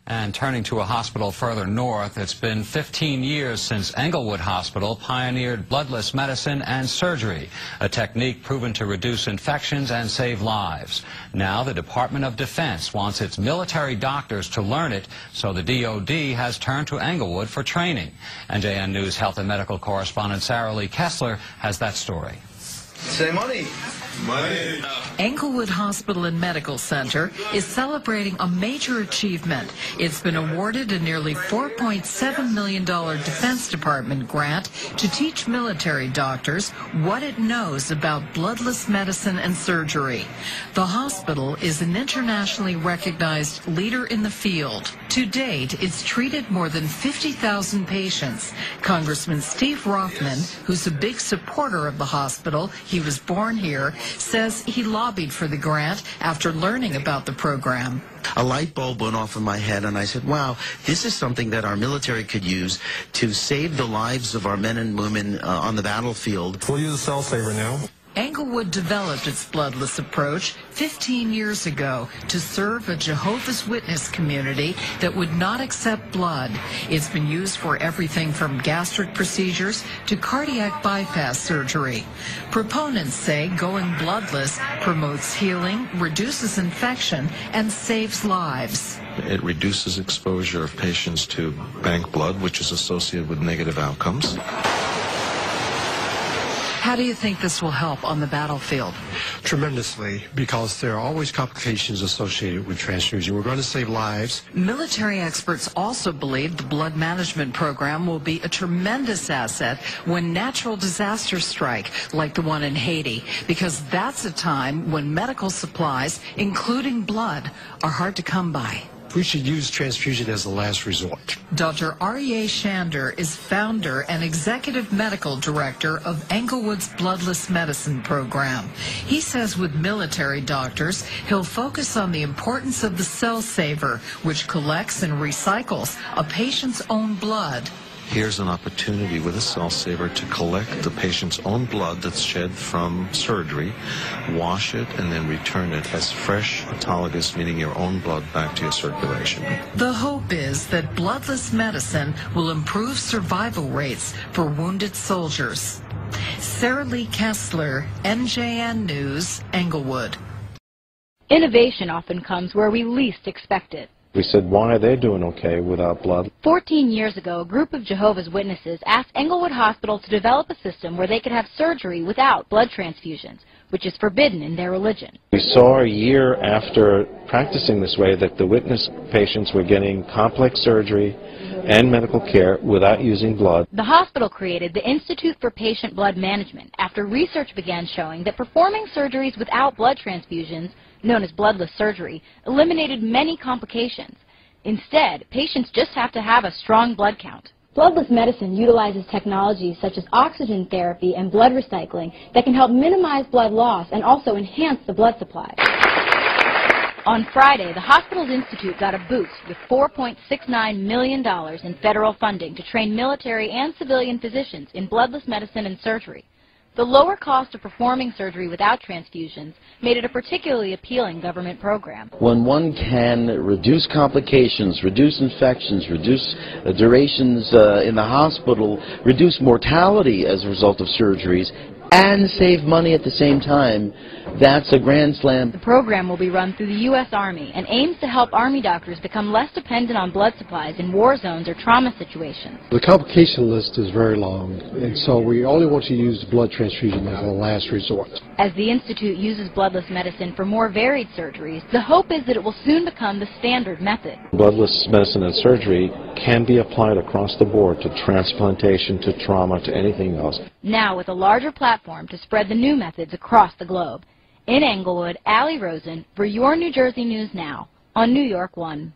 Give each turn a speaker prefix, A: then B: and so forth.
A: And turning to a hospital further north, it's been 15 years since Englewood Hospital pioneered bloodless medicine and surgery, a technique proven to reduce infections and save lives. Now the Department of Defense wants its military doctors to learn it, so the DoD has turned to Englewood for training. NJN News health and medical correspondent Sarah Lee Kessler has that story.
B: Say money. Money.
C: Englewood Hospital and Medical Center is celebrating a major achievement. It's been awarded a nearly $4.7 million Defense Department grant to teach military doctors what it knows about bloodless medicine and surgery. The hospital is an internationally recognized leader in the field. To date, it's treated more than 50,000 patients. Congressman Steve Rothman, who's a big supporter of the hospital, he was born here, says he lobbied for the grant after learning about the program.
D: A light bulb went off in my head, and I said, wow, this is something that our military could use to save the lives of our men and women on the battlefield.
B: We'll use a cell saver now.
C: Englewood developed its bloodless approach 15 years ago to serve a Jehovah's Witness community that would not accept blood. It's been used for everything from gastric procedures to cardiac bypass surgery. Proponents say going bloodless promotes healing, reduces infection, and saves lives.
E: It reduces exposure of patients to bank blood, which is associated with negative outcomes.
C: How do you think this will help on the battlefield?
B: Tremendously, because there are always complications associated with transfusion. We're going to save lives.
C: Military experts also believe the blood management program will be a tremendous asset when natural disasters strike, like the one in Haiti, because that's a time when medical supplies, including blood, are hard to come by.
B: We should use transfusion as the last resort.
C: Dr. R.E.A. Shander is founder and executive medical director of Englewood's Bloodless Medicine Program. He says with military doctors, he'll focus on the importance of the cell saver, which collects and recycles a patient's own blood.
E: Here's an opportunity with a cell saver to collect the patient's own blood that's shed from surgery, wash it, and then return it as fresh, autologous, meaning your own blood, back to your circulation.
C: The hope is that bloodless medicine will improve survival rates for wounded soldiers. Sarah Lee Kessler, NJN News, Englewood.
F: Innovation often comes where we least expect it.
G: We said, why are they doing okay without blood?
F: 14 years ago, a group of Jehovah's Witnesses asked Englewood Hospital to develop a system where they could have surgery without blood transfusions, which is forbidden in their religion.
G: We saw a year after practicing this way that the witness patients were getting complex surgery and medical care without using blood.
F: The hospital created the Institute for Patient Blood Management after research began showing that performing surgeries without blood transfusions, known as bloodless surgery, eliminated many complications. Instead, patients just have to have a strong blood count. Bloodless medicine utilizes technologies such as oxygen therapy and blood recycling that can help minimize blood loss and also enhance the blood supply. On Friday, the hospital's institute got a boost with $4.69 million in federal funding to train military and civilian physicians in bloodless medicine and surgery. The lower cost of performing surgery without transfusions made it a particularly appealing government program.
H: When one can reduce complications, reduce infections, reduce durations in the hospital, reduce mortality as a result of surgeries, and save money at the same time, that's a grand slam.
F: The program will be run through the U.S. Army and aims to help Army doctors become less dependent on blood supplies in war zones or trauma situations.
B: The complication list is very long, and so we only want to use blood transfusion as a last resort.
F: As the Institute uses bloodless medicine for more varied surgeries, the hope is that it will soon become the standard method.
G: Bloodless medicine and surgery can be applied across the board to transplantation, to trauma, to anything else.
F: Now with a larger platform to spread the new methods across the globe. In Englewood, Allie Rosen for your New Jersey News Now on New York 1.